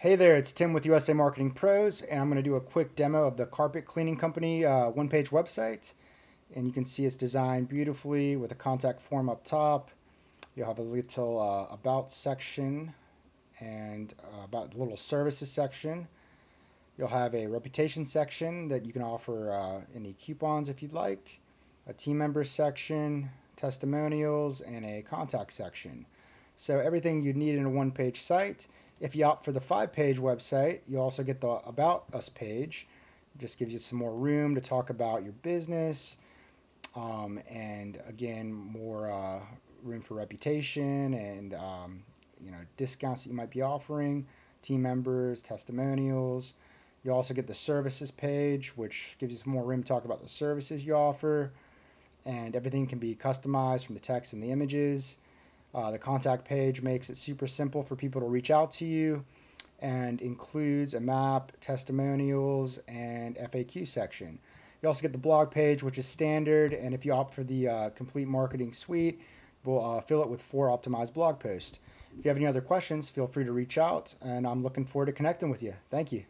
Hey there, it's Tim with USA Marketing Pros, and I'm going to do a quick demo of the Carpet Cleaning Company one-page website. And you can see it's designed beautifully with a contact form up top. You'll have a little about section and about the little services section. You'll have a reputation section that you can offer any coupons if you'd like, a team member section, testimonials, and a contact section. So everything you need in a one-page site. If you opt for the 5-page website, you'll also get the About Us page. It just gives you some more room to talk about your business, and again, more room for reputation and discounts that you might be offering, team members, testimonials. You also get the services page, which gives you some more room to talk about the services you offer, and everything can be customized from the text and the images. The contact page makes it super simple for people to reach out to you and includes a map, testimonials, and FAQ section. You also get the blog page, which is standard, and if you opt for the complete marketing suite, we'll fill it with 4 optimized blog posts. If you have any other questions, feel free to reach out, and I'm looking forward to connecting with you. Thank you.